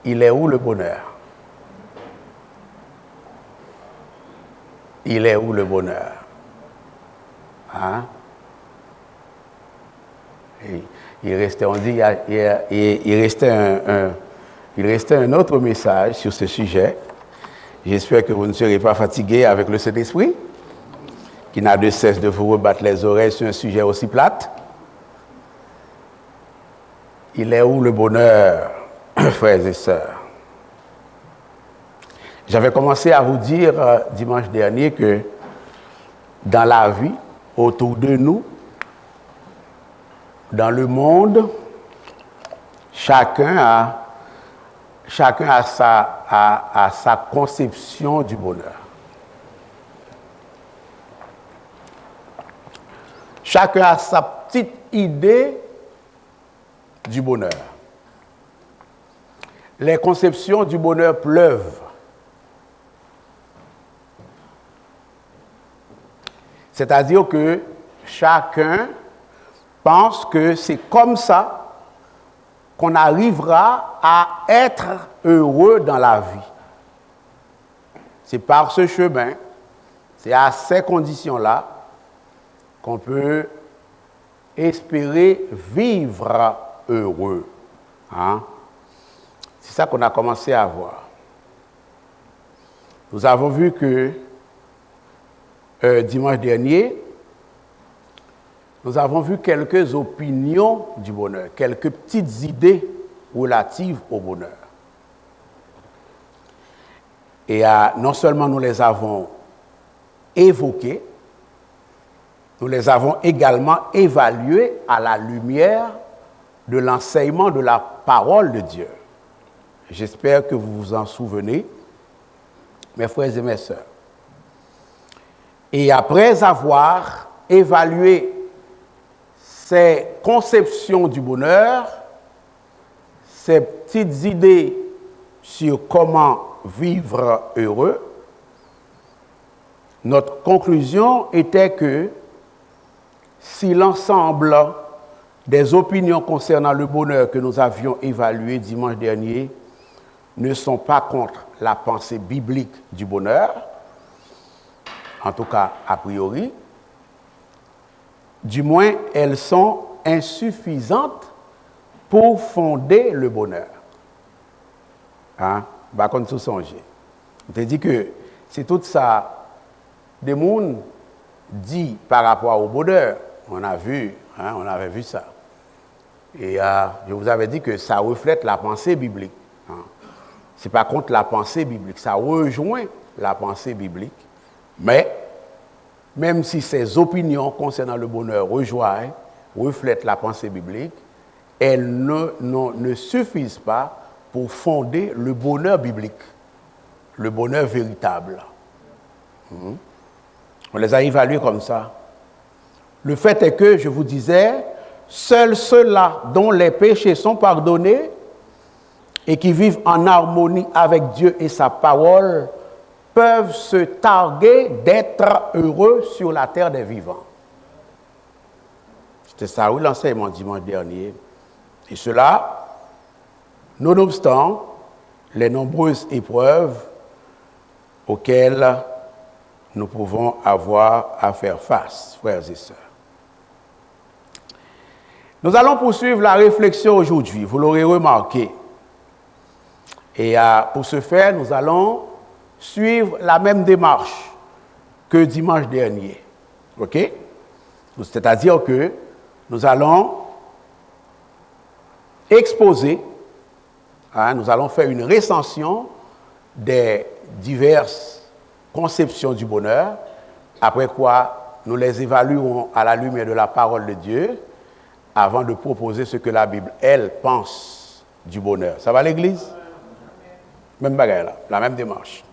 Il est où le bonheur? Il est où le bonheur? Hein? Il restait, on dit, il restait un autre message sur ce sujet. J'espère que vous ne serez pas fatigués avec le Saint-Esprit, qui n'a de cesse de vous rebattre les oreilles sur un sujet aussi plate. Il est où le bonheur, frères et sœurs? J'avais commencé à vous dire dimanche dernier que dans la vie, autour de nous, dans le monde, chacun a sa conception du bonheur. Chacun a sa petite idée du bonheur. Les conceptions du bonheur pleuvent. C'est-à-dire que chacun pense que c'est comme ça qu'on arrivera à être heureux dans la vie. C'est par ce chemin, c'est à ces conditions-là qu'on peut espérer vivre heureux. Hein? C'est ça qu'on a commencé à voir. Nous avons vu que dimanche dernier, nous avons vu quelques opinions du bonheur, quelques petites idées relatives au bonheur. Et non seulement nous les avons évoquées, nous les avons également évaluées à la lumière de l'enseignement de la parole de Dieu. J'espère que vous vous en souvenez, mes frères et mes sœurs. Et après avoir évalué ces conceptions du bonheur, ces petites idées sur comment vivre heureux, notre conclusion était que si l'ensemble des opinions concernant le bonheur que nous avions évaluées dimanche dernier ne sont pas contre la pensée biblique du bonheur, en tout cas a priori, du moins elles sont insuffisantes pour fonder le bonheur. Hein? Bah, comme tout songer. On te dit que c'est tout ça, des mondes dit par rapport au bonheur. On a vu, hein, on avait vu ça. Et je vous avais dit que ça reflète la pensée biblique. Hein. Ce n'est pas contre la pensée biblique, ça rejoint la pensée biblique. Mais, même si ces opinions concernant le bonheur reflètent la pensée biblique, elles ne suffisent pas pour fonder le bonheur biblique, le bonheur véritable. On les a évalués comme ça. Le fait est que, je vous disais, seuls ceux-là dont les péchés sont pardonnés et qui vivent en harmonie avec Dieu et sa parole peuvent se targuer d'être heureux sur la terre des vivants. C'était ça, oui, l'enseignement dimanche dernier. Et cela, nonobstant les nombreuses épreuves auxquelles nous pouvons avoir à faire face, frères et sœurs. Nous allons poursuivre la réflexion aujourd'hui, vous l'aurez remarqué. Et pour ce faire, nous allons suivre la même démarche que dimanche dernier. OK? C'est-à-dire que nous allons exposer, nous allons faire une recension des diverses conceptions du bonheur, après quoi nous les évaluerons à la lumière de la parole de Dieu, avant de proposer ce que la Bible, elle, pense du bonheur. Ça va l'Église? Même bagarre là, la même démarche.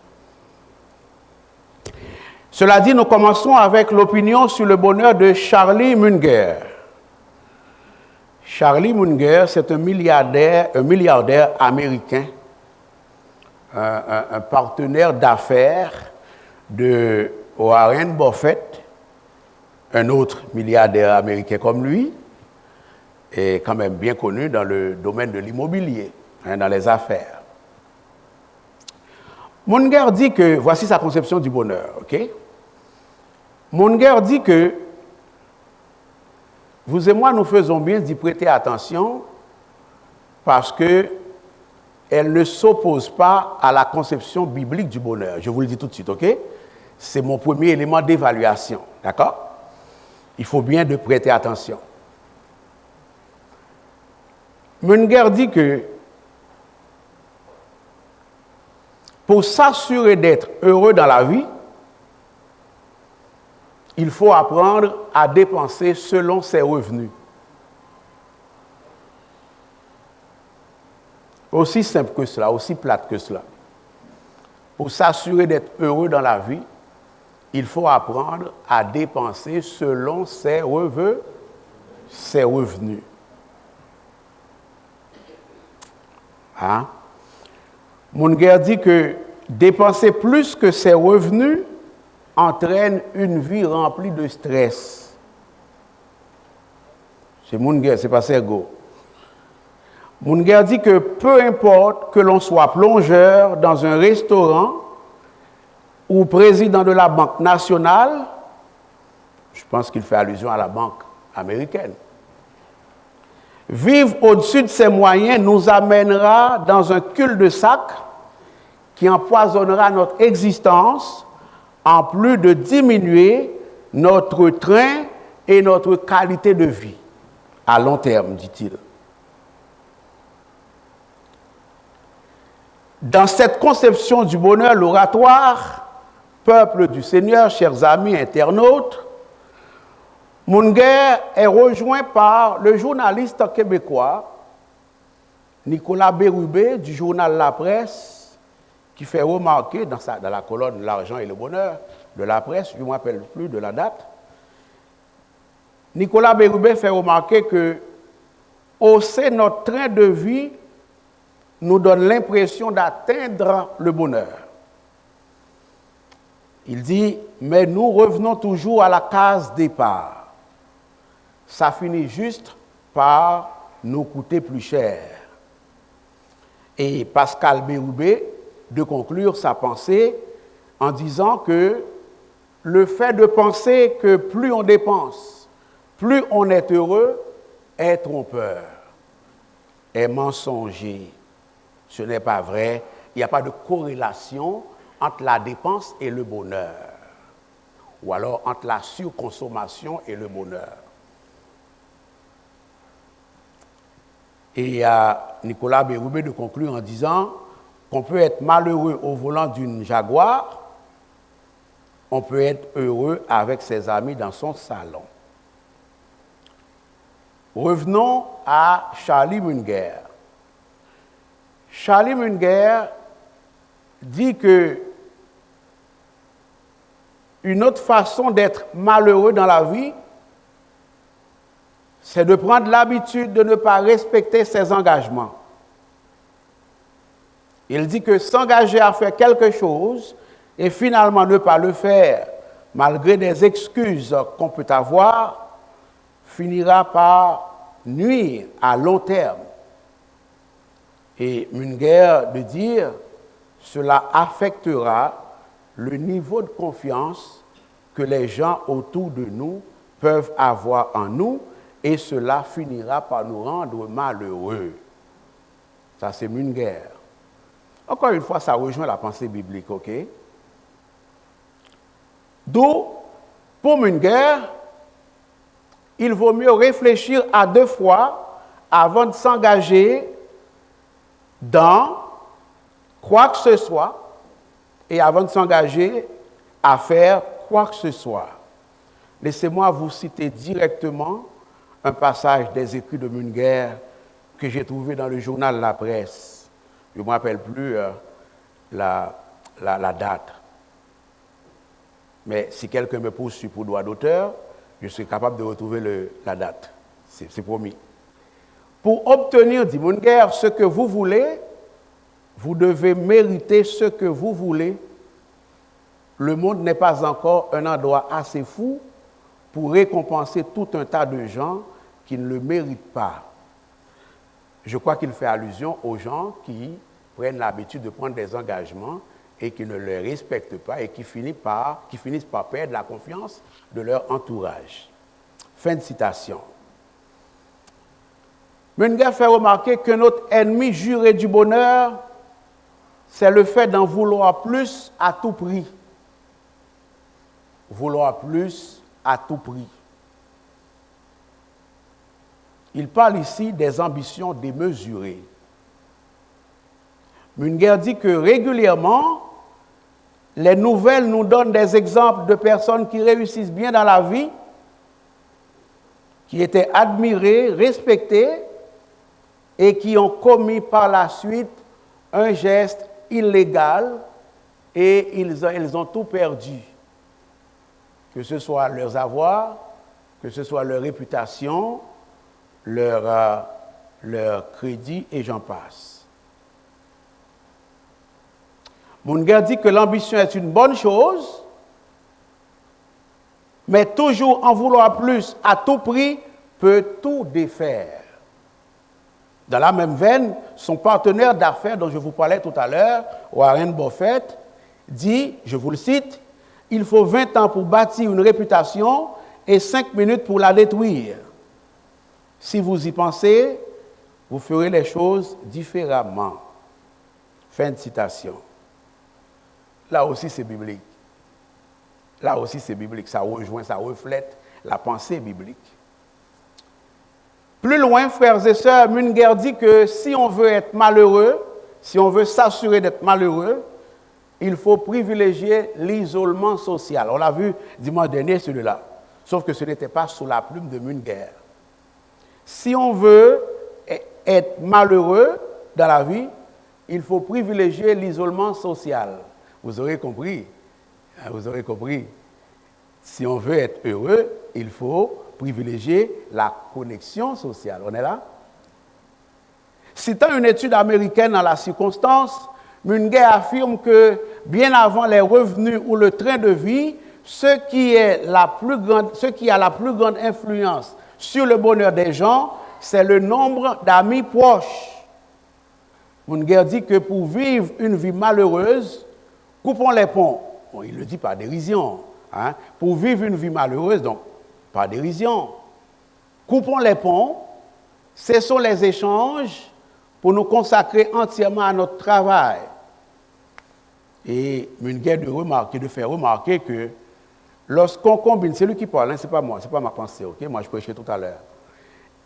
Cela dit, nous commençons avec l'opinion sur le bonheur de Charlie Munger. Charlie Munger, c'est un milliardaire américain, un partenaire d'affaires de Warren Buffett, un autre milliardaire américain comme lui, et quand même bien connu dans le domaine de l'immobilier, dans les affaires. Munger dit que, voici sa conception du bonheur, ok? Munger dit que vous et moi, nous faisons bien d'y prêter attention parce qu'elle ne s'oppose pas à la conception biblique du bonheur. Je vous le dis tout de suite, ok? C'est mon premier élément d'évaluation, d'accord? Il faut bien de prêter attention. Munger dit que pour s'assurer d'être heureux dans la vie, il faut apprendre à dépenser selon ses revenus. Aussi simple que cela, aussi plate que cela. Pour s'assurer d'être heureux dans la vie, il faut apprendre à dépenser selon ses revenus. Hein? Munger dit que dépenser plus que ses revenus entraîne une vie remplie de stress. C'est Munger, c'est pas Sergo. Munger dit que peu importe que l'on soit plongeur dans un restaurant ou président de la Banque nationale, je pense qu'il fait allusion à la banque américaine, vivre au-dessus de ses moyens nous amènera dans un cul-de-sac qui empoisonnera notre existence en plus de diminuer notre train et notre qualité de vie à long terme, dit-il. Dans cette conception du bonheur, l'oratoire, peuple du Seigneur, chers amis internautes, Munger est rejoint par le journaliste québécois Nicolas Bérubé du journal La Presse, qui fait remarquer dans la colonne L'argent et le bonheur de La Presse, je ne me rappelle plus de la date, Nicolas Bérubé fait remarquer que hausser notre train de vie nous donne l'impression d'atteindre le bonheur. Il dit, mais nous revenons toujours à la case départ. Ça finit juste par nous coûter plus cher. Et Pascal Bérubé de conclure sa pensée en disant que le fait de penser que plus on dépense, plus on est heureux, est trompeur, est mensonger. Ce n'est pas vrai. Il n'y a pas de corrélation entre la dépense et le bonheur, ou alors entre la surconsommation et le bonheur. Et il y a Nicolas Bérubé de conclure en disant qu'on peut être malheureux au volant d'une Jaguar, on peut être heureux avec ses amis dans son salon. Revenons à Charlie Munger. Charlie Munger dit que une autre façon d'être malheureux dans la vie, c'est de prendre l'habitude de ne pas respecter ses engagements. Il dit que s'engager à faire quelque chose et finalement ne pas le faire, malgré des excuses qu'on peut avoir, finira par nuire à long terme. Et Munger de dire, cela affectera le niveau de confiance que les gens autour de nous peuvent avoir en nous et cela finira par nous rendre malheureux. Ça, c'est Munger. Encore une fois, ça rejoint la pensée biblique, ok? D'où, pour Munger, il vaut mieux réfléchir à 2 fois avant de s'engager dans quoi que ce soit et avant de s'engager à faire quoi que ce soit. Laissez-moi vous citer directement un passage des écrits de Munger que j'ai trouvé dans le journal La Presse. Je ne me rappelle plus la date. Mais si quelqu'un me poursuit pour droit d'auteur, je serai capable de retrouver la date. C'est promis. Pour obtenir, dit Munger, ce que vous voulez, vous devez mériter ce que vous voulez. Le monde n'est pas encore un endroit assez fou pour récompenser tout un tas de gens qui ne le méritent pas. Je crois qu'il fait allusion aux gens qui prennent l'habitude de prendre des engagements et qui ne les respectent pas et qui finissent par perdre la confiance de leur entourage. Fin de citation. Munger fait remarquer que notre ennemi juré du bonheur, c'est le fait d'en vouloir plus à tout prix. Vouloir plus à tout prix. Il parle ici des ambitions démesurées. Munger dit que régulièrement, les nouvelles nous donnent des exemples de personnes qui réussissent bien dans la vie, qui étaient admirées, respectées, et qui ont commis par la suite un geste illégal et ils ont tout perdu. Que ce soit leurs avoirs, que ce soit leur réputation, leur crédit et j'en passe. Munger dit que l'ambition est une bonne chose, mais toujours en vouloir plus à tout prix peut tout défaire. Dans la même veine, son partenaire d'affaires dont je vous parlais tout à l'heure, Warren Buffett, dit, je vous le cite, « Il faut 20 ans pour bâtir une réputation et 5 minutes pour la détruire. Si vous y pensez, vous ferez les choses différemment. » Fin de citation. Là aussi, c'est biblique. Là aussi, c'est biblique. Ça rejoint, ça reflète la pensée biblique. Plus loin, frères et sœurs, Munger dit que si on veut être malheureux, si on veut s'assurer d'être malheureux, il faut privilégier l'isolement social. On l'a vu dimanche dernier, celui-là. Sauf que ce n'était pas sous la plume de Munger. Si on veut être malheureux dans la vie, il faut privilégier l'isolement social. Vous aurez compris. Vous aurez compris. Si on veut être heureux, il faut privilégier la connexion sociale. On est là? Citant une étude américaine dans la circonstance, Munger affirme que bien avant les revenus ou le train de vie, ce qui a la plus grande influence sur le bonheur des gens, c'est le nombre d'amis proches. Munger dit que pour vivre une vie malheureuse, coupons les ponts. Bon, il le dit par dérision. Hein? Pour vivre une vie malheureuse, donc, par dérision. Coupons les ponts, cessons les échanges pour nous consacrer entièrement à notre travail. Et Munger de faire remarquer que lorsqu'on combine, c'est lui qui parle, hein, c'est pas moi, c'est pas ma pensée, ok? Moi je prêchais tout à l'heure.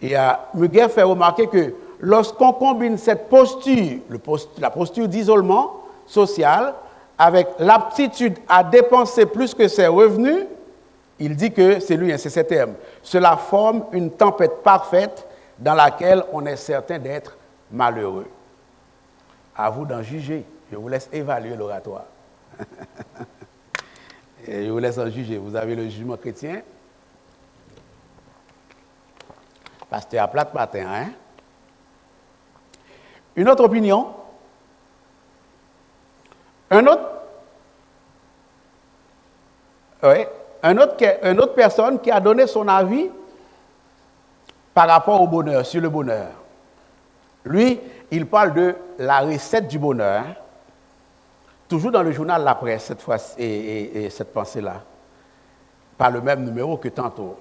Et Munger fait remarquer que lorsqu'on combine cette posture, la posture d'isolement social, avec l'aptitude à dépenser plus que ses revenus, il dit que c'est lui, c'est ses termes. Cela forme une tempête parfaite dans laquelle on est certain d'être malheureux. À vous d'en juger. Je vous laisse évaluer l'oratoire. Et je vous laisse en juger. Vous avez le jugement chrétien. Pasteur à plate matin, hein? Une autre opinion. Une autre personne qui a donné son avis par rapport au bonheur, sur le bonheur. Lui, il parle de la recette du bonheur, toujours dans le journal La Presse, cette fois et cette pensée-là, par le même numéro que tantôt.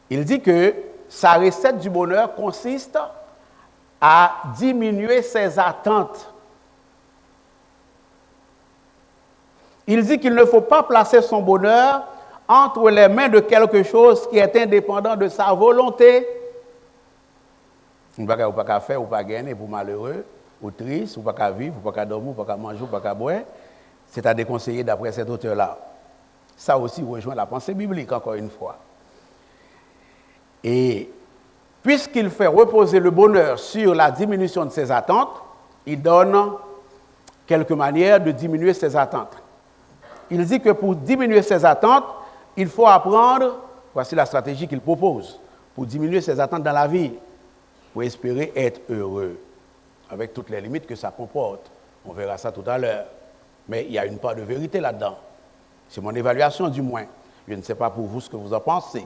Il dit que sa recette du bonheur consiste à diminuer ses attentes. Il dit qu'il ne faut pas placer son bonheur entre les mains de quelque chose qui est indépendant de sa volonté. Vous ne pouvez pas faire, vous ne pouvez pas gagner pour malheureux, ou triste, vous ne pouvez pas vivre, vous ne pouvez pas dormir, vous ne pouvez pas manger, vous ne pouvez pas boire. C'est à déconseiller d'après cet auteur-là. Ça aussi rejoint la pensée biblique, encore une fois. Et puisqu'il fait reposer le bonheur sur la diminution de ses attentes, il donne quelques manières de diminuer ses attentes. Il dit que pour diminuer ses attentes, il faut apprendre, voici la stratégie qu'il propose, pour diminuer ses attentes dans la vie, pour espérer être heureux, avec toutes les limites que ça comporte. On verra ça tout à l'heure. Mais il y a une part de vérité là-dedans. C'est mon évaluation du moins. Je ne sais pas pour vous ce que vous en pensez.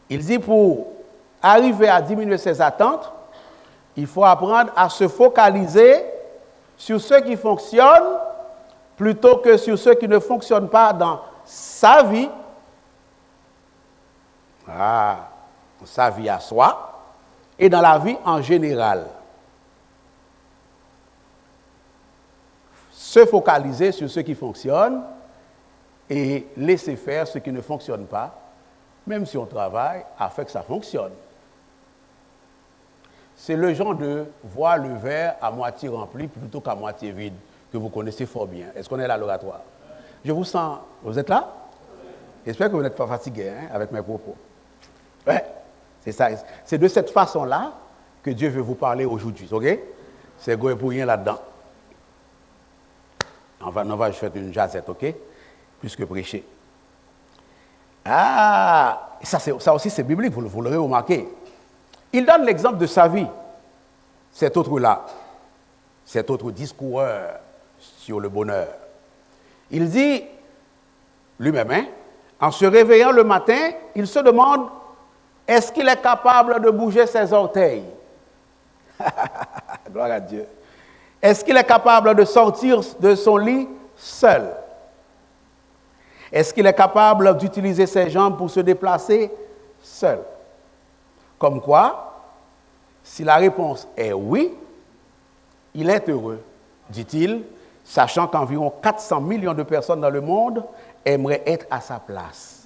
Il dit pour arriver à diminuer ses attentes, il faut apprendre à se focaliser sur ceux qui fonctionnent plutôt que sur ceux qui ne fonctionnent pas dans sa vie, sa vie à soi, et dans la vie en général. Se focaliser sur ce qui fonctionne et laisser faire ce qui ne fonctionne pas, même si on travaille, afin que ça fonctionne. C'est le genre de voir le verre à moitié rempli plutôt qu'à moitié vide, que vous connaissez fort bien. Est-ce qu'on est là à l'oratoire? Je vous sens... Vous êtes là? J'espère que vous n'êtes pas fatigué avec mes propos. Ouais, c'est ça. C'est de cette façon-là que Dieu veut vous parler aujourd'hui, ok? C'est goût pour rien là-dedans. On va faire une jazette, ok? Plus que prêcher. Ça aussi c'est biblique, vous l'aurez remarqué. Il donne l'exemple de sa vie, cet autre-là, cet autre discoureur sur le bonheur. Il dit, lui-même, en se réveillant le matin, il se demande, est-ce qu'il est capable de bouger ses orteils? Gloire à Dieu. Est-ce qu'il est capable de sortir de son lit seul? Est-ce qu'il est capable d'utiliser ses jambes pour se déplacer seul? Comme quoi, si la réponse est oui, il est heureux, dit-il, sachant qu'environ 400 millions de personnes dans le monde aimeraient être à sa place.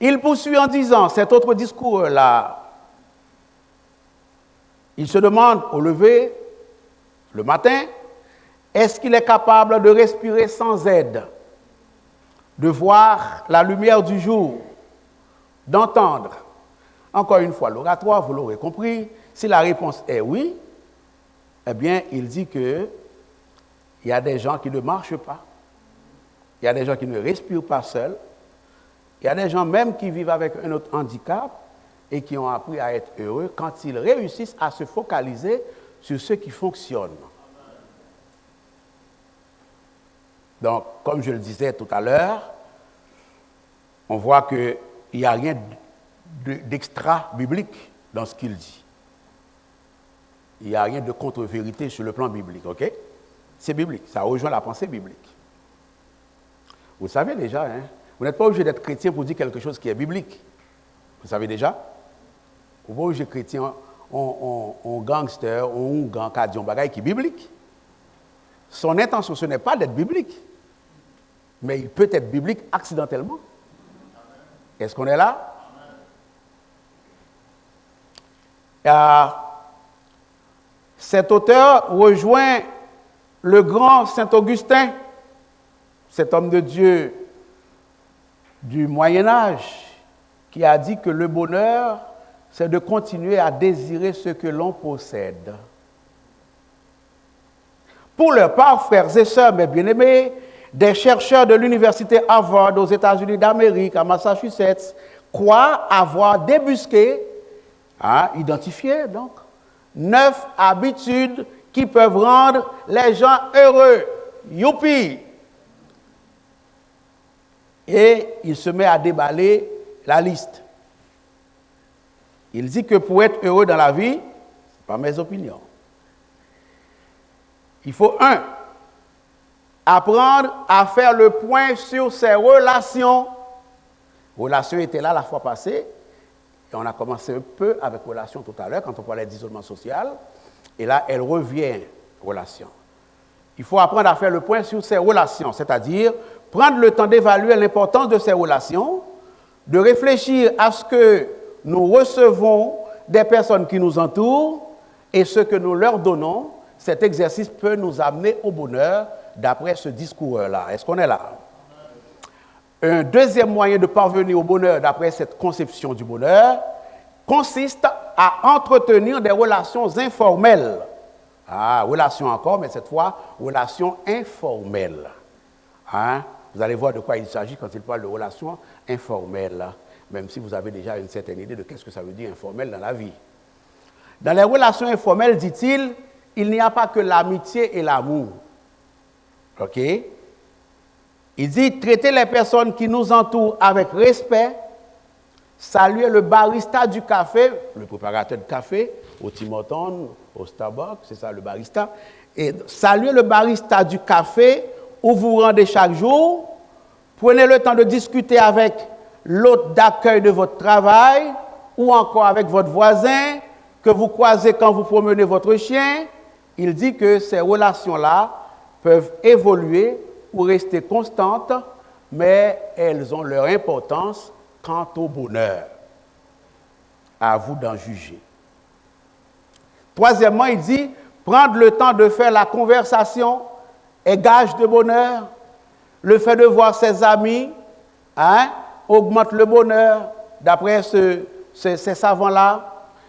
Il poursuit en disant, cet autre discours-là, il se demande au lever, le matin, est-ce qu'il est capable de respirer sans aide, de voir la lumière du jour, d'entendre? Encore une fois, l'oratoire, vous l'aurez compris, si la réponse est oui, eh bien, il dit qu'il y a des gens qui ne marchent pas, il y a des gens qui ne respirent pas seuls, il y a des gens même qui vivent avec un autre handicap et qui ont appris à être heureux quand ils réussissent à se focaliser sur ce qui fonctionne. Donc, comme je le disais tout à l'heure, on voit qu'il n'y a rien d'extra-biblique dans ce qu'il dit. Il n'y a rien de contre-vérité sur le plan biblique, ok? C'est biblique, ça rejoint la pensée biblique. Vous savez déjà, vous n'êtes pas obligé d'être chrétien pour dire quelque chose qui est biblique. Vous savez déjà? Vous n'êtes pas obligé d'être chrétien, on gangster, on gang, qui dit bagaille qui est biblique. Son intention, ce n'est pas d'être biblique, mais il peut être biblique accidentellement. Est-ce qu'on est là? Cet auteur rejoint le grand Saint Augustin, cet homme de Dieu du Moyen-Âge, qui a dit que le bonheur, c'est de continuer à désirer ce que l'on possède. Pour leur part, frères et sœurs, mes bien-aimés, des chercheurs de l'université Harvard aux États-Unis d'Amérique, à Massachusetts, croient avoir débusqué, identifié donc, 9 habitudes qui peuvent rendre les gens heureux. Youpi! Et il se met à déballer la liste. Il dit que pour être heureux dans la vie, ce n'est pas mes opinions. Il faut, 1, apprendre à faire le point sur ses relations. Relations étaient là la fois passée. Et on a commencé un peu avec relations tout à l'heure, quand on parlait d'isolement social. Et là, elle revient, relations. Il faut apprendre à faire le point sur ses relations, c'est-à-dire prendre le temps d'évaluer l'importance de ces relations, de réfléchir à ce que nous recevons des personnes qui nous entourent et ce que nous leur donnons. Cet exercice peut nous amener au bonheur d'après ce discours-là. Est-ce qu'on est là? Un deuxième moyen de parvenir au bonheur d'après cette conception du bonheur consiste à entretenir des relations informelles. Relations encore, mais cette fois, relations informelles. Vous allez voir de quoi il s'agit quand il parle de relations informelles, même si vous avez déjà une certaine idée de qu'est-ce que ça veut dire informel dans la vie. Dans les relations informelles, dit-il, il n'y a pas que l'amitié et l'amour. OK? Il dit, traiter les personnes qui nous entourent avec respect, saluez le barista du café, le préparateur de café, au Tim Hortons, au Starbucks, c'est ça le barista. Et saluez le barista du café où vous vous rendez chaque jour. Prenez le temps de discuter avec l'hôte d'accueil de votre travail ou encore avec votre voisin que vous croisez quand vous promenez votre chien. Il dit que ces relations-là peuvent évoluer ou rester constantes, mais elles ont leur importance quant au bonheur. À vous d'en juger. Troisièmement, il dit, prendre le temps de faire la conversation est gage de bonheur. Le fait de voir ses amis augmente le bonheur. D'après ces savants-là,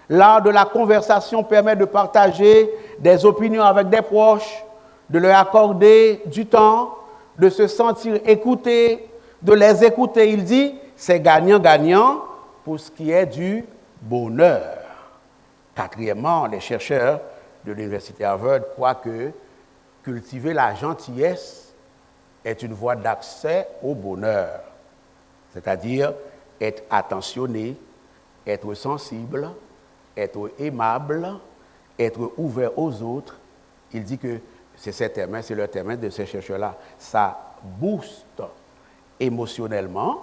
l'art de la conversation permet de partager des opinions avec des proches, de leur accorder du temps, de se sentir écouté, de les écouter. Il dit, c'est gagnant-gagnant pour ce qui est du bonheur. Quatrièmement, les chercheurs de l'Université Harvard croient que cultiver la gentillesse est une voie d'accès au bonheur, c'est-à-dire être attentionné, être sensible, être aimable, être ouvert aux autres. Il dit que c'est le terme de ces chercheurs-là. Ça booste émotionnellement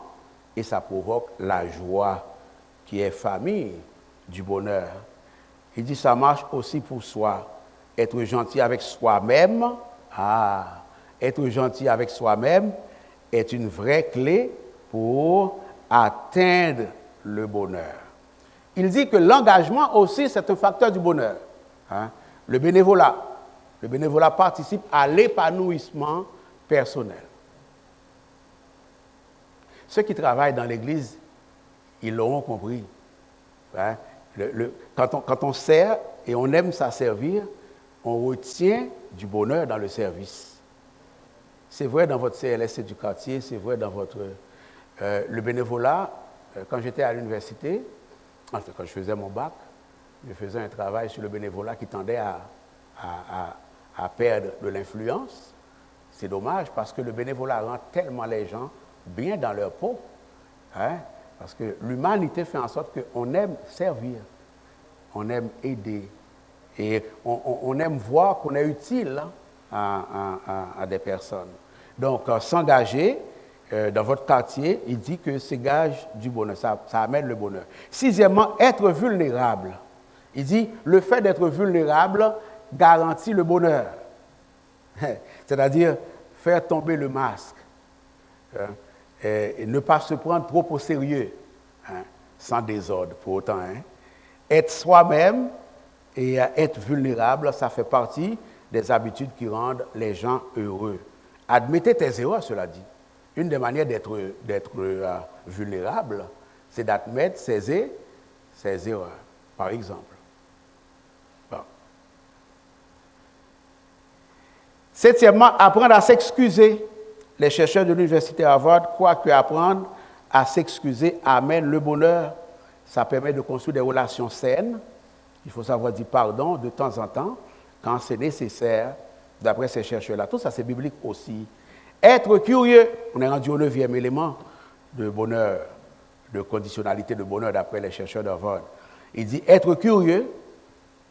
et ça provoque la joie qui est famille du bonheur. Il dit ça marche aussi pour soi. Être gentil avec soi-même, être gentil avec soi-même est une vraie clé pour atteindre le bonheur. Il dit que l'engagement aussi, c'est un facteur du bonheur. Le bénévolat participe à l'épanouissement personnel. Ceux qui travaillent dans l'Église, ils l'auront compris. Quand on sert et on aime ça servir, on retient du bonheur dans le service. C'est vrai dans votre CLSC du quartier, c'est vrai dans votre... le bénévolat, quand j'étais à l'université, quand je faisais mon bac, je faisais un travail sur le bénévolat qui tendait à perdre de l'influence. C'est dommage parce que le bénévolat rend tellement les gens bien dans leur peau. Parce que l'humanité fait en sorte qu'on aime servir, on aime aider et on aime voir qu'on est utile à des personnes. Donc, s'engager dans votre quartier, il dit que c'est gage du bonheur, ça amène le bonheur. Sixièmement, être vulnérable. Il dit, le fait d'être vulnérable garantit le bonheur. C'est-à-dire, faire tomber le masque. Et ne pas se prendre trop au sérieux, sans désordre pour autant. Être soi-même et être vulnérable, ça fait partie des habitudes qui rendent les gens heureux. Admettez tes erreurs, cela dit. Une des manières d'être vulnérable, c'est d'admettre ses erreurs, par exemple. Bon. Septièmement, apprendre à s'excuser. Les chercheurs de l'Université Harvard croient qu'apprendre à s'excuser amène le bonheur. Ça permet de construire des relations saines. Il faut savoir dire pardon de temps en temps, quand c'est nécessaire, d'après ces chercheurs-là. Tout ça, c'est biblique aussi. Être curieux, on est rendu au 9e élément de bonheur, de conditionnalité de bonheur, d'après les chercheurs d'Harvard. Il dit, être curieux,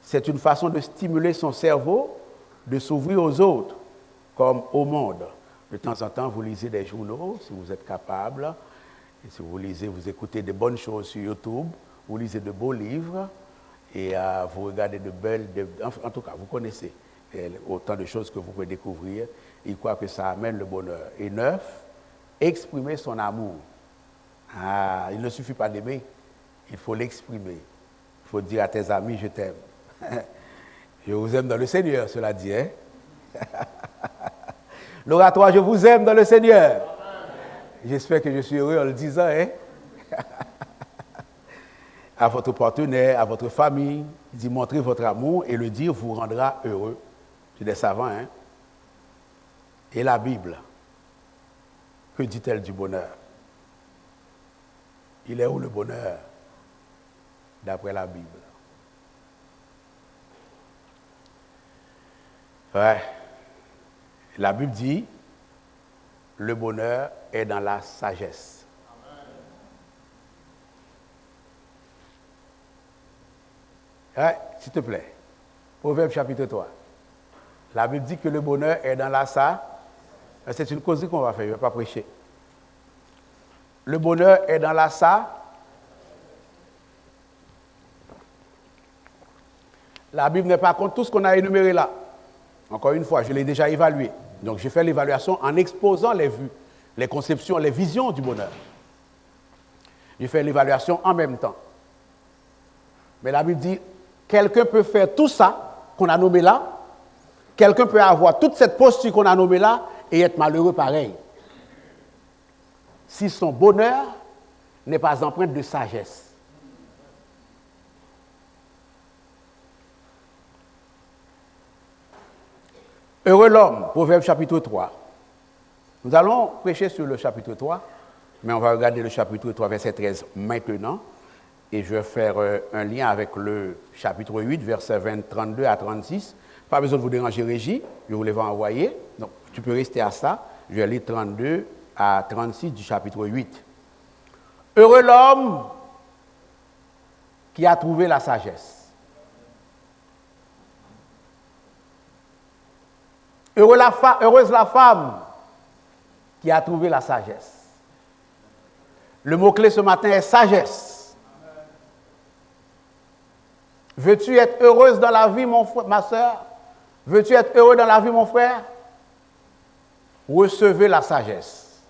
c'est une façon de stimuler son cerveau, de s'ouvrir aux autres, comme au monde. De temps en temps, vous lisez des journaux, si vous êtes capable. Et si vous lisez, vous écoutez de bonnes choses sur YouTube, vous lisez de beaux livres, et vous regardez de belles... en tout cas, vous connaissez autant de choses que vous pouvez découvrir. Il croit que ça amène le bonheur. Et 9, exprimer son amour. Il ne suffit pas d'aimer, il faut l'exprimer. Il faut dire à tes amis, je t'aime. Je vous aime dans le Seigneur, cela dit. L'oratoire, je vous aime dans le Seigneur. J'espère que je suis heureux en le disant. À votre partenaire, à votre famille, il dit montrer votre amour et le dire vous rendra heureux. C'est des savants, Et la Bible, que dit-elle du bonheur? Il est où le bonheur d'après la Bible? Ouais. La Bible dit, le bonheur est dans la sagesse. Ouais, s'il te plaît. Proverbe chapitre 3. La Bible dit que le bonheur est dans la sagesse. C'est une causerie qu'on va faire, je ne vais pas prêcher. Le bonheur est dans la sagesse. La Bible n'est pas contre tout ce qu'on a énuméré là. Encore une fois, je l'ai déjà évalué. Donc, j'ai fait l'évaluation en exposant les vues, les conceptions, les visions du bonheur. J'ai fait l'évaluation en même temps. Mais la Bible dit, quelqu'un peut faire tout ça qu'on a nommé là, quelqu'un peut avoir toute cette posture qu'on a nommée là et être malheureux pareil. Si son bonheur n'est pas empreint de sagesse. Heureux l'homme, Proverbe chapitre 3. Nous allons prêcher sur le chapitre 3, mais on va regarder le chapitre 3, verset 13 maintenant. Et je vais faire un lien avec le chapitre 8, verset 32 à 36. Pas besoin de vous déranger, Régie, je vous les envoyer. Donc, tu peux rester à ça. Je vais lire 32 à 36 du chapitre 8. Heureux l'homme qui a trouvé la sagesse. Heureuse la femme qui a trouvé la sagesse. Le mot-clé ce matin est sagesse. Veux-tu être heureuse dans la vie, ma soeur? Veux-tu être heureux dans la vie, mon frère? Recevez la sagesse.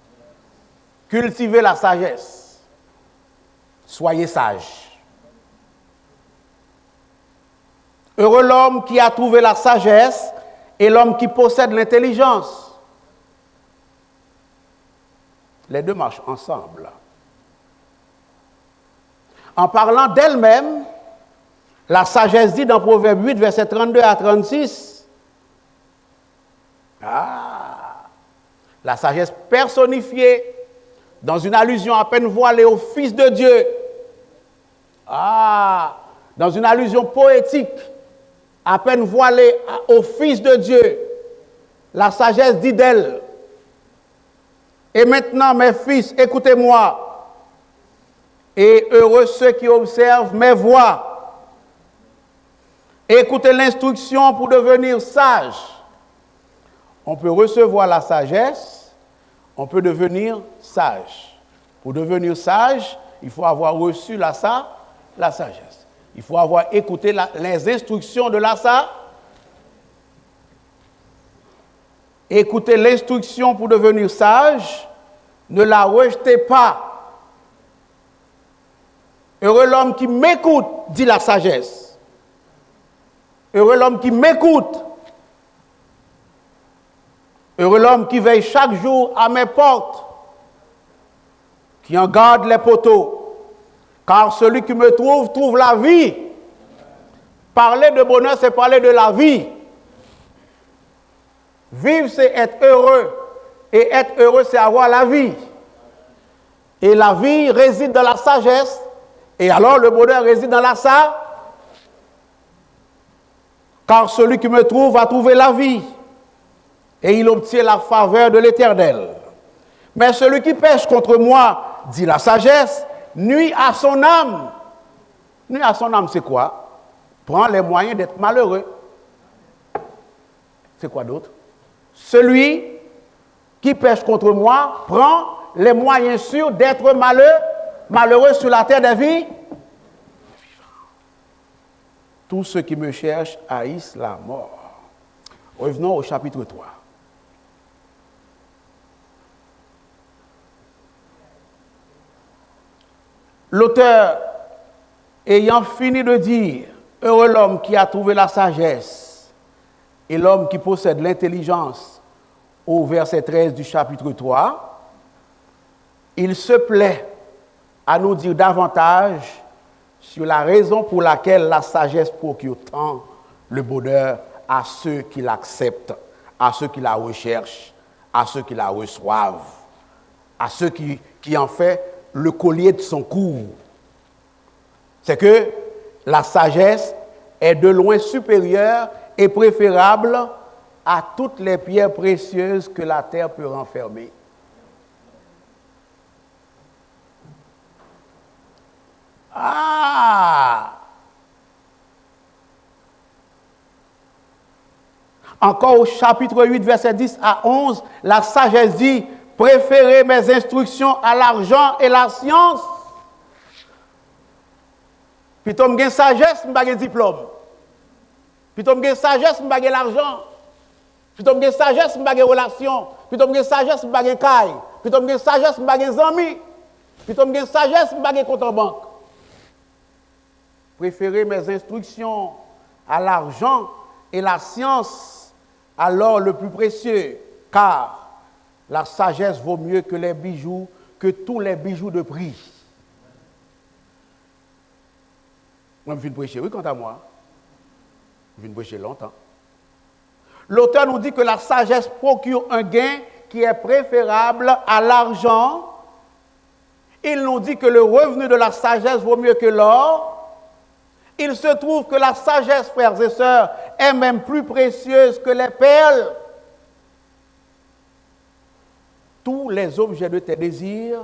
Cultivez la sagesse. Soyez sages. Heureux l'homme qui a trouvé la sagesse et l'homme qui possède l'intelligence. Les deux marchent ensemble. En parlant d'elle-même, la sagesse dit dans Proverbe 8, verset 32 à 36, la sagesse personnifiée dans une allusion à peine voilée au Fils de Dieu. Dans une allusion poétique à peine voilée au Fils de Dieu. La sagesse dit d'elle. Et maintenant, mes fils, écoutez-moi. Et heureux ceux qui observent mes voies. Écoutez l'instruction pour devenir sage. On peut recevoir la sagesse, on peut devenir sage. Pour devenir sage, il faut avoir reçu la sagesse. Il faut avoir écouté les instructions de la sagesse. Écoutez l'instruction pour devenir sage, ne la rejetez pas. Heureux l'homme qui m'écoute, dit la sagesse. Heureux l'homme qui m'écoute. Heureux l'homme qui veille chaque jour à mes portes, qui en garde les poteaux. Car celui qui me trouve, trouve la vie. Parler de bonheur, c'est parler de la vie. Vivre, c'est être heureux. Et être heureux, c'est avoir la vie. Et la vie réside dans la sagesse. Et alors, le bonheur réside dans la sagesse. Car celui qui me trouve va trouver la vie. Et il obtient la faveur de l'Éternel. Mais celui qui pêche contre moi, dit la sagesse, nuit à son âme. Nuit à son âme, c'est quoi? Prend les moyens d'être malheureux. C'est quoi d'autre? Celui qui pêche contre moi prend les moyens sûrs d'être malheureux sur la terre des vies. Tous ceux qui me cherchent haïssent la mort. Revenons au chapitre 3. L'auteur, ayant fini de dire, heureux l'homme qui a trouvé la sagesse et l'homme qui possède l'intelligence, au verset 13 du chapitre 3, il se plaît à nous dire davantage sur la raison pour laquelle la sagesse procure tant le bonheur à ceux qui l'acceptent, à ceux qui la recherchent, à ceux qui la reçoivent, à ceux qui en fait le collier de son cou. C'est que la sagesse est de loin supérieure et préférable à toutes les pierres précieuses que la terre peut renfermer. Encore au chapitre 8, verset 10 à 11, la sagesse dit, préférez mes instructions à l'argent et la science. Puis tu as sagesse, tu n'as diplôme. Puis tu as sagesse, tu n'as l'argent. Puis tu as sagesse, tu n'as relation. Puis tu as sagesse, tu n'as caille. Puis tu as sagesse, tu n'as amis. Puis tu as sagesse, tu n'as compte en banque. Préférez mes instructions à l'argent et la science, alors le plus précieux, car la sagesse vaut mieux que les bijoux, que tous les bijoux de prix. Moi, je viens de prêcher, oui, quant à moi. Je viens de prêcher longtemps. L'auteur nous dit que la sagesse procure un gain qui est préférable à l'argent. Il nous dit que le revenu de la sagesse vaut mieux que l'or. Il se trouve que la sagesse, frères et sœurs, est même plus précieuse que les perles. Tous les objets de tes désirs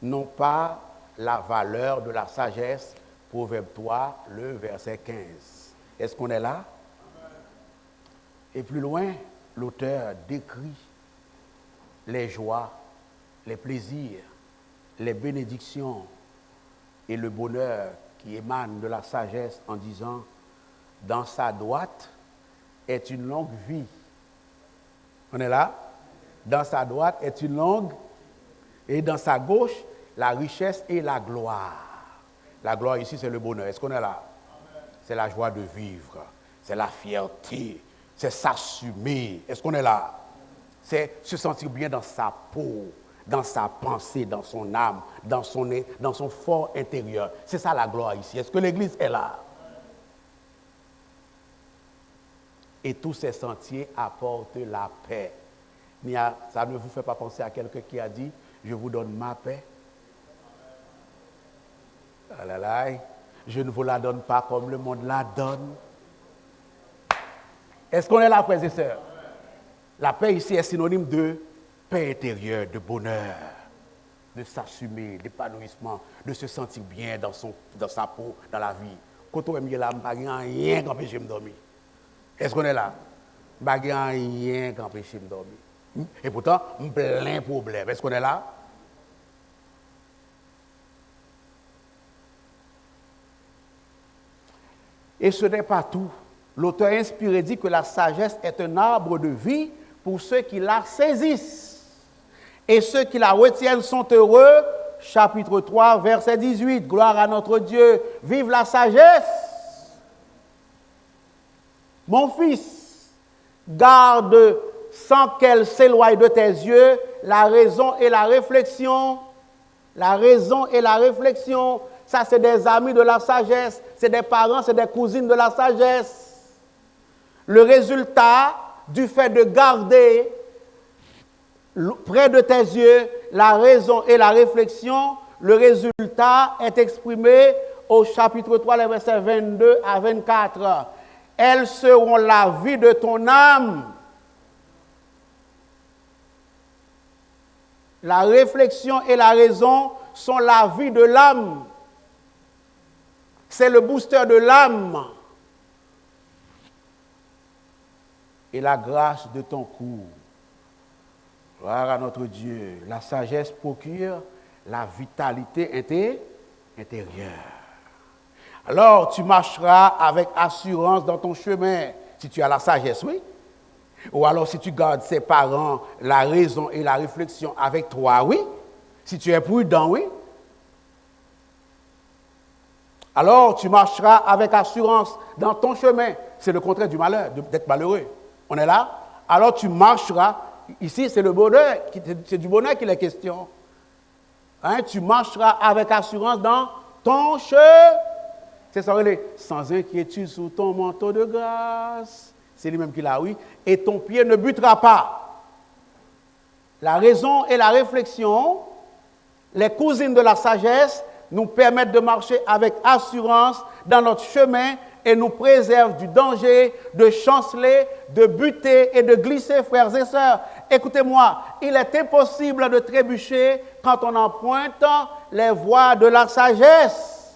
n'ont pas la valeur de la sagesse. Proverbe 3, le verset 15. Est-ce qu'on est là? Et plus loin, l'auteur décrit les joies, les plaisirs, les bénédictions et le bonheur qui émanent de la sagesse en disant « Dans sa droite est une longue vie. » On est là? Dans sa droite est une longue et dans sa gauche, la richesse et la gloire. La gloire ici, c'est le bonheur. Est-ce qu'on est là? C'est la joie de vivre. C'est la fierté. C'est s'assumer. Est-ce qu'on est là? C'est se sentir bien dans sa peau, dans sa pensée, dans son âme, dans son fort intérieur. C'est ça la gloire ici. Est-ce que l'Église est là? Et tous ces sentiers apportent la paix. Ça ne vous fait pas penser à quelqu'un qui a dit « Je vous donne ma paix ». Ah là là, je ne vous la donne pas comme le monde la donne. Est-ce qu'on est là, frères et sœurs? La paix ici est synonyme de paix intérieure, de bonheur, de s'assumer, d'épanouissement, de se sentir bien dans sa peau, dans la vie. Quand on est là, je n'ai rien qui empêche de me dormir. Est-ce qu'on est là? Je n'ai rien qui empêche de me dormir. Et pourtant, je plein de problèmes. Est-ce qu'on est là? Et ce n'est pas tout. L'auteur inspiré dit que la sagesse est un arbre de vie pour ceux qui la saisissent. Et ceux qui la retiennent sont heureux. Chapitre 3, verset 18. Gloire à notre Dieu. Vive la sagesse. Mon fils, garde sans qu'elle s'éloigne de tes yeux la raison et la réflexion. La raison et la réflexion. Ça, c'est des amis de la sagesse. C'est des parents, c'est des cousines de la sagesse. Le résultat du fait de garder près de tes yeux la raison et la réflexion, le résultat est exprimé au chapitre 3, les versets 22 à 24. Elles seront la vie de ton âme. La réflexion et la raison sont la vie de l'âme. C'est le booster de l'âme. Et la grâce de ton cours. Gloire à notre Dieu. La sagesse procure la vitalité intérieure. Alors, tu marcheras avec assurance dans ton chemin, si tu as la sagesse, oui. Ou alors, si tu gardes ses parents, la raison et la réflexion avec toi, oui. Si tu es prudent, oui. Alors, tu marcheras avec assurance dans ton chemin. C'est le contraire du malheur, d'être malheureux. On est là? Alors, tu marcheras. Ici, c'est le bonheur. C'est du bonheur qu'il est question. Hein? Tu marcheras avec assurance dans ton chemin. C'est ça, sans inquiétude sous ton manteau de grâce. C'est lui-même qui l'a, oui. Et ton pied ne butera pas. La raison et la réflexion, les cousines de la sagesse, nous permettent de marcher avec assurance dans notre chemin et nous préservent du danger de chanceler, de buter et de glisser, frères et sœurs. Écoutez-moi, il est impossible de trébucher quand on emprunte les voies de la sagesse.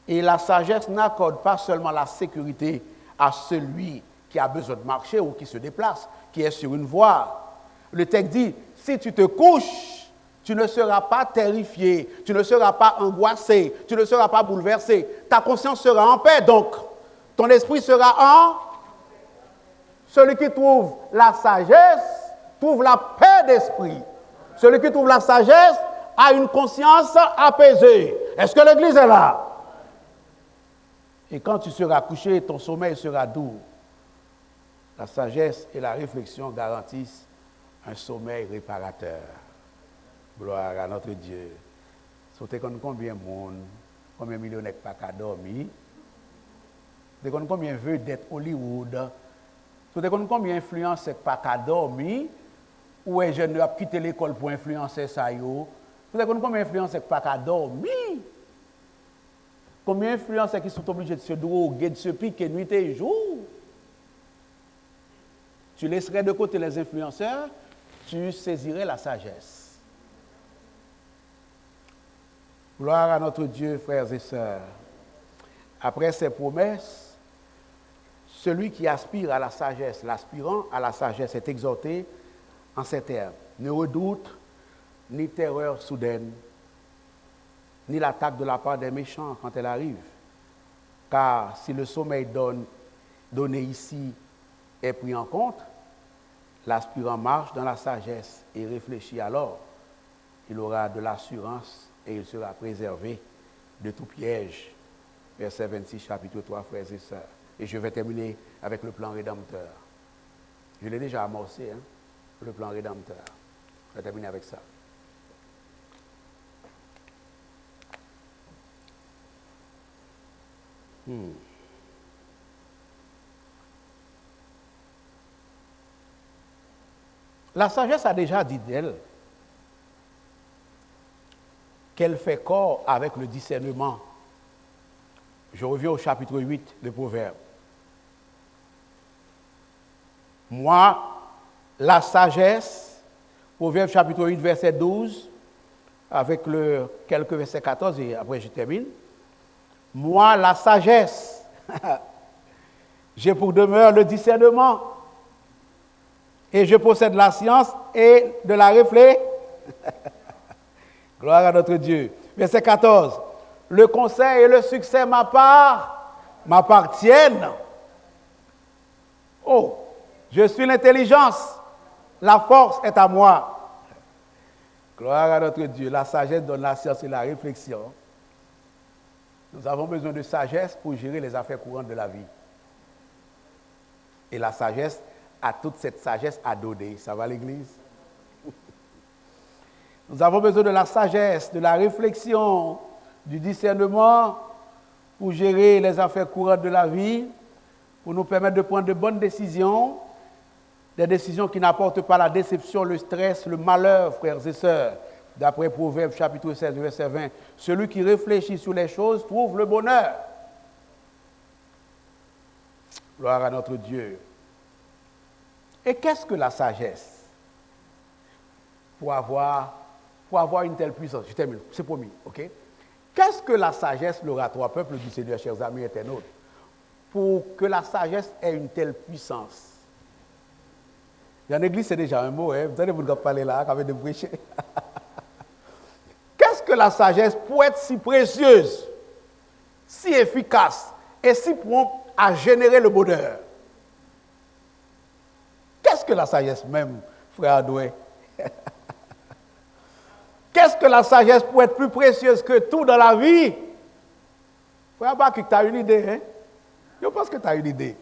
Et la sagesse n'accorde pas seulement la sécurité à celui qui a besoin de marcher ou qui se déplace, qui est sur une voie. Le texte dit, si tu te couches, tu ne seras pas terrifié, tu ne seras pas angoissé, tu ne seras pas bouleversé. Ta conscience sera en paix, donc ton esprit sera en... Celui qui trouve la sagesse trouve la paix d'esprit. Celui qui trouve la sagesse a une conscience apaisée. Est-ce que l'Église est là? Et quand tu seras couché, ton sommeil sera doux. La sagesse et la réflexion garantissent un sommeil réparateur. Gloire à notre Dieu. Sautez combien de monde, combien de millionnaires pas qu'à dormir. Sautez combien veut d'être Hollywood. Sautez combien d'influence pas qu'à dormir. Ou est jeune a quitté l'école pour influencer ça yo. Sautez combien d'influence pas qu'à dormir. Combien d'influenceurs qui sont obligés de se droguer, de se piquer nuit et jour? Tu laisserais de côté les influenceurs, tu saisirais la sagesse. Gloire à notre Dieu, frères et sœurs. Après ces promesses, celui qui aspire à la sagesse, l'aspirant à la sagesse est exhorté en ces termes. Ne redoute ni terreur soudaine, ni l'attaque de la part des méchants quand elle arrive. Car si le sommeil donné ici est pris en compte, l'aspirant marche dans la sagesse et réfléchit alors. Il aura de l'assurance et il sera préservé de tout piège. Verset 26, chapitre 3, frères et sœurs. Et je vais terminer avec le plan rédempteur. Je l'ai déjà amorcé, le plan rédempteur. Je vais terminer avec ça. La sagesse a déjà dit d'elle qu'elle fait corps avec le discernement. Je reviens au chapitre 8 de Proverbes. Moi, la sagesse, Proverbes chapitre 8, verset 12, avec quelques versets 14, et après je termine. Moi, la sagesse, j'ai pour demeure le discernement, et je possède la science et de la réflexion. Gloire à notre Dieu. Verset 14. Le conseil et le succès m'appartiennent. Oh, je suis l'intelligence, la force est à moi. Gloire à notre Dieu. La sagesse donne la science et la réflexion. Nous avons besoin de sagesse pour gérer les affaires courantes de la vie. Et la sagesse a toute cette sagesse à donner. Ça va l'Église? Nous avons besoin de la sagesse, de la réflexion, du discernement pour gérer les affaires courantes de la vie, pour nous permettre de prendre de bonnes décisions, des décisions qui n'apportent pas la déception, le stress, le malheur, frères et sœurs. D'après Proverbes chapitre 16, verset 20, celui qui réfléchit sur les choses trouve le bonheur. Gloire à notre Dieu. Et qu'est-ce que la sagesse? Pour avoir une telle puissance, je termine, c'est promis, ok? Qu'est-ce que la sagesse, l'oratoire peuple du Seigneur, chers amis internautes, pour que la sagesse ait une telle puissance? En église, c'est déjà un mot, hein? Vous allez vous parler là, avec de prêcher. Qu'est-ce que la sagesse pour être si précieuse, si efficace et si prompte à générer le bonheur? Qu'est-ce que la sagesse même, frère Adoué? Qu'est-ce que la sagesse pour être plus précieuse que tout dans la vie? Frère Bakik, tu as une idée, hein? Je pense que tu as une idée.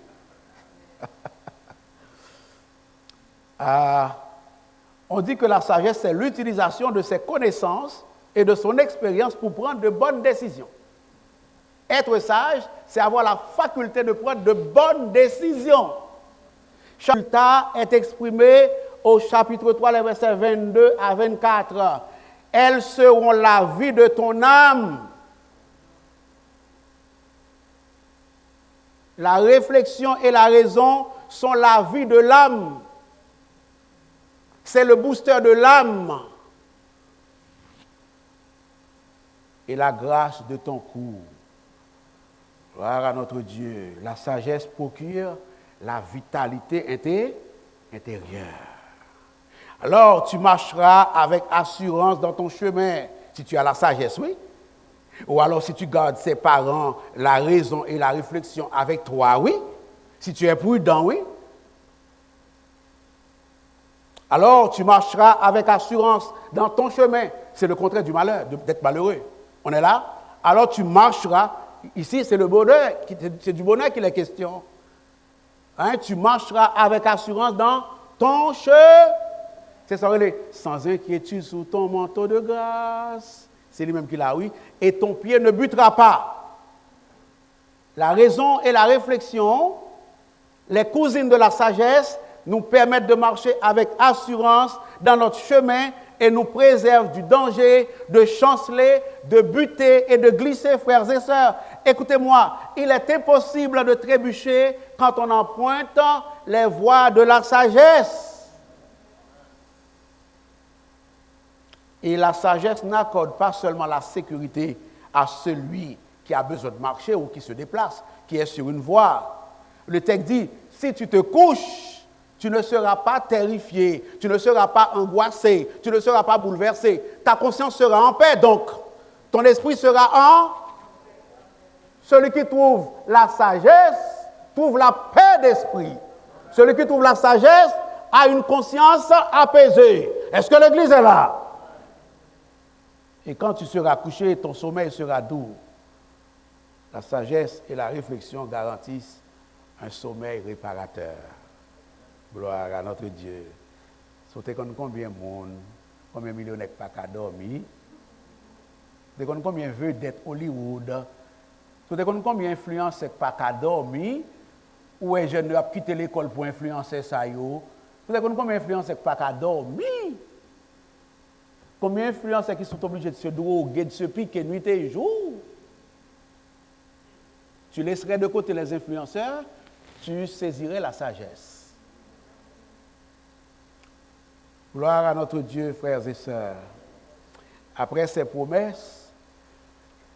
On dit que la sagesse, c'est l'utilisation de ses connaissances et de son expérience pour prendre de bonnes décisions. Être sage, c'est avoir la faculté de prendre de bonnes décisions. Chaque résultat est exprimé au chapitre 3, les versets 22 à 24. Elles seront la vie de ton âme. La réflexion et la raison sont la vie de l'âme. C'est le booster de l'âme. Et la grâce de ton cours. Gloire à notre Dieu. La sagesse procure la vitalité intérieure. Alors, tu marcheras avec assurance dans ton chemin, si tu as la sagesse, oui. Ou alors, si tu gardes ses parents, la raison et la réflexion avec toi, oui. Si tu es prudent, oui. Alors, tu marcheras avec assurance dans ton chemin. C'est le contraire du malheur, d'être malheureux. On est là? Alors, tu marcheras. Ici, c'est le bonheur, c'est du bonheur qu'il est question. Hein? Tu marcheras avec assurance dans ton chemin. C'est ça, sans inquiétude sous ton manteau de grâce. C'est lui-même qui l'a, oui. Et ton pied ne butera pas. La raison et la réflexion, les cousines de la sagesse, nous permettent de marcher avec assurance dans notre chemin et nous préservent du danger de chanceler, de buter et de glisser, frères et sœurs. Écoutez-moi, il est impossible de trébucher quand on emprunte les voies de la sagesse. Et la sagesse n'accorde pas seulement la sécurité à celui qui a besoin de marcher ou qui se déplace, qui est sur une voie. Le texte dit, si tu te couches, tu ne seras pas terrifié, tu ne seras pas angoissé, tu ne seras pas bouleversé. Ta conscience sera en paix, donc ton esprit sera en... Celui qui trouve la sagesse trouve la paix d'esprit. Celui qui trouve la sagesse a une conscience apaisée. Est-ce que l'Église est là? Et quand tu seras couché, ton sommeil sera doux. La sagesse et la réflexion garantissent un sommeil réparateur. Gloire à notre Dieu. Sautez combien de monde, combien de millionnaires pas qu'à dormir. Sautez combien de vedettes Hollywood. Sautez combien d'influenceurs pas qu'à dormir. Ou est jeune a quitté l'école pour influencer ça yo. Sautez combien d'influenceurs pas qu'à dormir. Combien d'influenceurs qui sont obligés de se droguer, de se piquer nuit et jour. Tu laisserais de côté les influenceurs, tu saisirais la sagesse. Gloire à notre Dieu, frères et sœurs. Après ces promesses,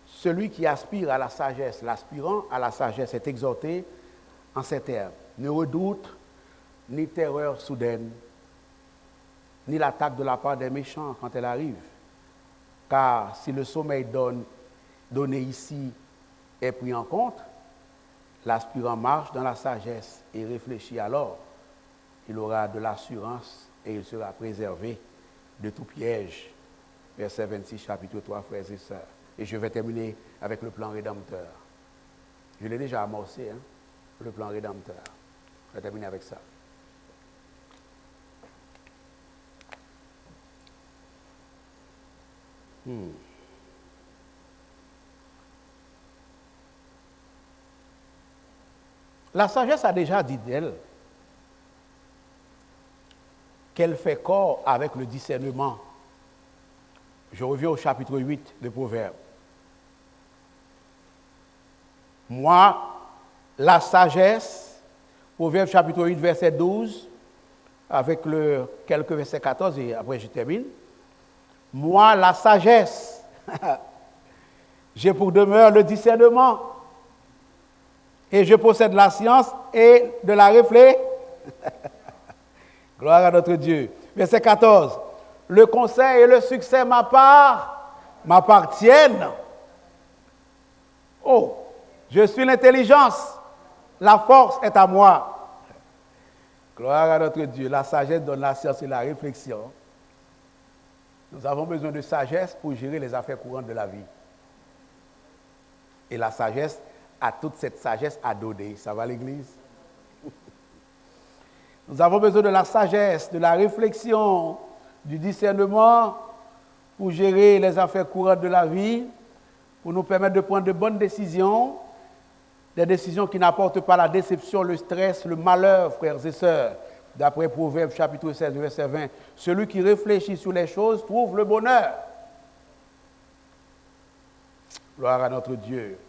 celui qui aspire à la sagesse, l'aspirant à la sagesse est exhorté en ces termes. Ne redoute ni terreur soudaine, ni l'attaque de la part des méchants quand elle arrive. Car si le sommeil donné ici est pris en compte, l'aspirant marche dans la sagesse et réfléchit alors. Il aura de l'assurance et il sera préservé de tout piège. Verset 26, chapitre 3, frères et sœurs. Et je vais terminer avec le plan rédempteur. Je l'ai déjà amorcé, hein, le plan rédempteur. Je vais terminer avec ça. La sagesse a déjà dit d'elle qu'elle fait corps avec le discernement. Je reviens au chapitre 8 de Proverbes. Moi, la sagesse, Proverbes chapitre 8, verset 12, avec quelques versets 14, et après je termine. Moi, la sagesse, j'ai pour demeure le discernement, et je possède la science et de la réflexion. Gloire à notre Dieu. Verset 14. Le conseil et le succès m'appartiennent. Oh, je suis l'intelligence. La force est à moi. Gloire à notre Dieu. La sagesse donne la science et la réflexion. Nous avons besoin de sagesse pour gérer les affaires courantes de la vie. Et la sagesse a toute cette sagesse à donner. Ça va l'Église? Nous avons besoin de la sagesse, de la réflexion, du discernement pour gérer les affaires courantes de la vie, pour nous permettre de prendre de bonnes décisions, des décisions qui n'apportent pas la déception, le stress, le malheur, frères et sœurs. D'après Proverbes chapitre 16, verset 20, celui qui réfléchit sur les choses trouve le bonheur. Gloire à notre Dieu.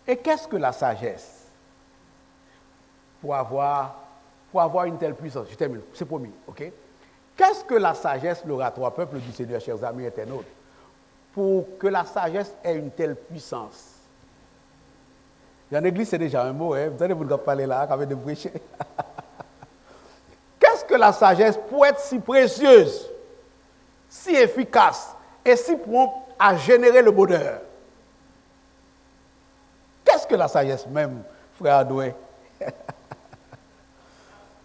Et qu'est-ce que la sagesse? Pour avoir une telle puissance, je termine, c'est promis, ok? Qu'est-ce que la sagesse, l'oratoire peuple du Seigneur, chers amis internautes? Pour que la sagesse ait une telle puissance, En église, c'est déjà un mot, hein. Vous allez vous parler là, quand même de prêcher. Qu'est-ce que la sagesse pour être si précieuse, si efficace et si prompte à générer le bonheur? Qu'est-ce que la sagesse même, frère Adoué?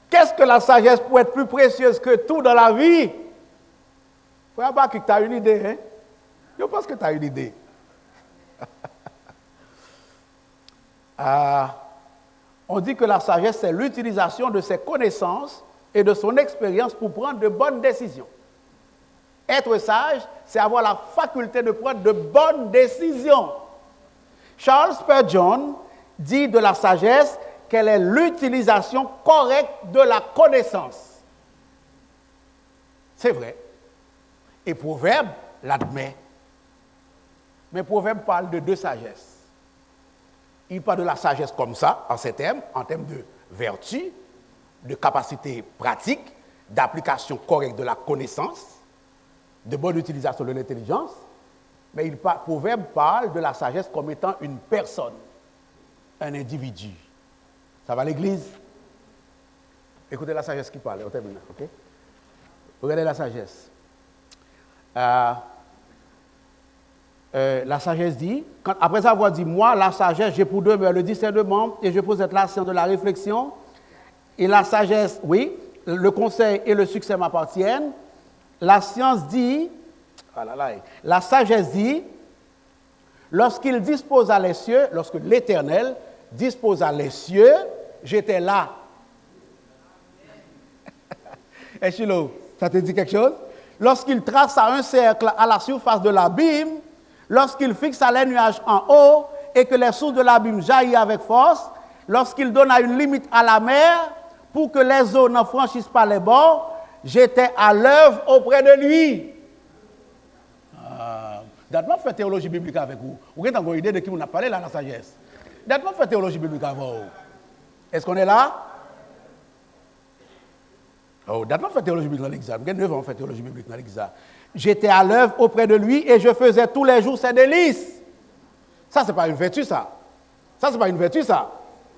Qu'est-ce que la sagesse pour être plus précieuse que tout dans la vie? Frère Abaki, tu as une idée, hein? Je pense que tu as une idée. On dit que la sagesse, c'est l'utilisation de ses connaissances et de son expérience pour prendre de bonnes décisions. Être sage, c'est avoir la faculté de prendre de bonnes décisions. Charles Spurgeon dit de la sagesse qu'elle est l'utilisation correcte de la connaissance. C'est vrai. Et Proverbe l'admet. Mais Proverbe parle de deux sagesses. Il parle de la sagesse comme ça, en ces termes, en termes de vertu, de capacité pratique, d'application correcte de la connaissance, de bonne utilisation de l'intelligence. Mais Proverbe parle de la sagesse comme étant une personne, un individu. Ça va à l'église? Écoutez la sagesse qui parle, on termine, ok? Regardez la sagesse. La sagesse dit, après avoir dit, moi, la sagesse, j'ai pour demeure le discernement et je pose être la science de la réflexion. Et la sagesse, oui, le conseil et le succès m'appartiennent. La science dit, la sagesse dit, lorsqu'il disposa les cieux, lorsque l'Éternel disposa les cieux, j'étais là. Et Chilo, ça te dit quelque chose? Lorsqu'il traça un cercle à la surface de l'abîme, lorsqu'il fixa les nuages en haut et que les sources de l'abîme jaillissent avec force, lorsqu'il donna une limite à la mer pour que les eaux n'en franchissent pas les bords, j'étais à l'œuvre auprès de lui. D'abord, fait théologie biblique avec vous. Vous avez une idée de qui on a parlé là, la sagesse. D'abord, fait théologie biblique avec vous. Est-ce qu'on est là? Oh, d'abord, fait théologie biblique dans l'examen. J'ai 9 ans fait théologie biblique dans l'examen. J'étais à l'œuvre auprès de lui et je faisais tous les jours ses délices. Ça, ce n'est pas une vertu, ça. Ça, ce n'est pas une vertu, ça.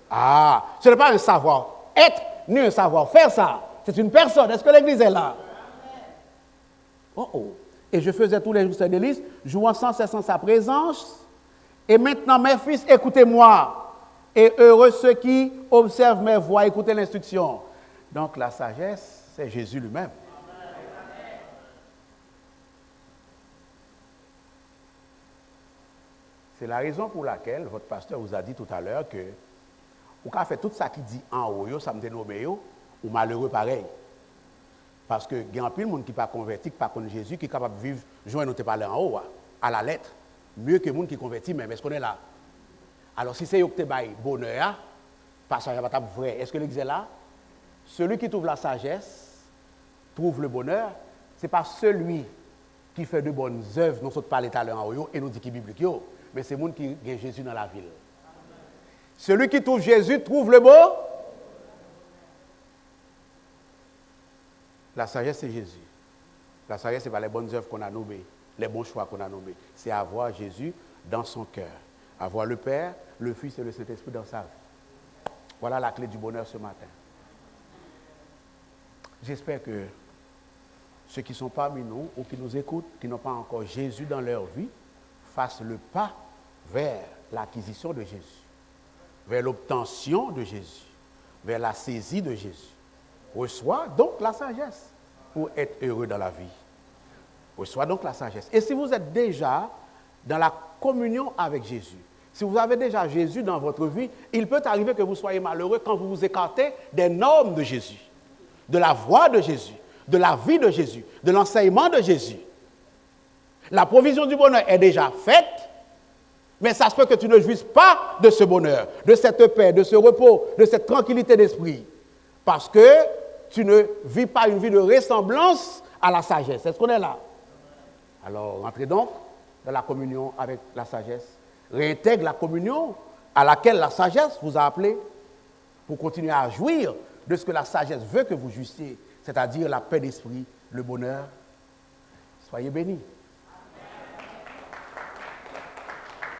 Ah, ce n'est pas un savoir-être, ni un savoir-faire, ça. C'est une personne. Est-ce que l'Église est là? Oh, oh. Et je faisais tous les jours ses délices, jouant sans cesse en sa présence. Et maintenant, mes fils, écoutez-moi. Et heureux ceux qui observent mes voix, écoutez l'instruction. Donc, la sagesse, c'est Jésus lui-même. C'est la raison pour laquelle votre pasteur vous a dit tout à l'heure que vous avez fait tout ça qui dit en haut, ça me dénomme, ou malheureux pareil. Parce que il y a un peu de monde qui n'est pas converti, qui n'est pas contre Jésus, qui est capable de vivre, joindre nous parler en haut, à la lettre, mieux que le monde qui est converti, même. Est-ce qu'on est là? Alors, si c'est eux qui te baillent bonheur, parce que ça n'est pas vrai, est-ce que l'Église est là? Celui qui trouve la sagesse, trouve le bonheur, ce n'est pas celui qui fait de bonnes œuvres, nous sommes parlé tout à l'heure en haut, et nous dit qu'il est biblique, mais c'est le monde qui a Jésus dans la ville. Celui qui trouve Jésus trouve le beau. La sagesse, c'est Jésus. La sagesse, ce n'est pas les bonnes œuvres qu'on a nommées, les bons choix qu'on a nommés. C'est avoir Jésus dans son cœur. Avoir le Père, le Fils et le Saint-Esprit dans sa vie. Voilà la clé du bonheur ce matin. J'espère que ceux qui sont parmi nous ou qui nous écoutent, qui n'ont pas encore Jésus dans leur vie, fassent le pas vers l'acquisition de Jésus, vers l'obtention de Jésus, vers la saisie de Jésus. Reçois donc la sagesse pour être heureux dans la vie. Reçois donc la sagesse. Et si vous êtes déjà dans la communion avec Jésus, si vous avez déjà Jésus dans votre vie, il peut arriver que vous soyez malheureux quand vous vous écartez des normes de Jésus, de la voix de Jésus, de la vie de Jésus, de l'enseignement de Jésus. La provision du bonheur est déjà faite, mais ça se peut que tu ne jouisses pas de ce bonheur, de cette paix, de ce repos, de cette tranquillité d'esprit, parce que tu ne vis pas une vie de ressemblance à la sagesse. Est-ce qu'on est là? Alors, rentrez donc dans la communion avec la sagesse. Réintègre la communion à laquelle la sagesse vous a appelé pour continuer à jouir de ce que la sagesse veut que vous jouissiez, c'est-à-dire la paix d'esprit, le bonheur. Soyez bénis.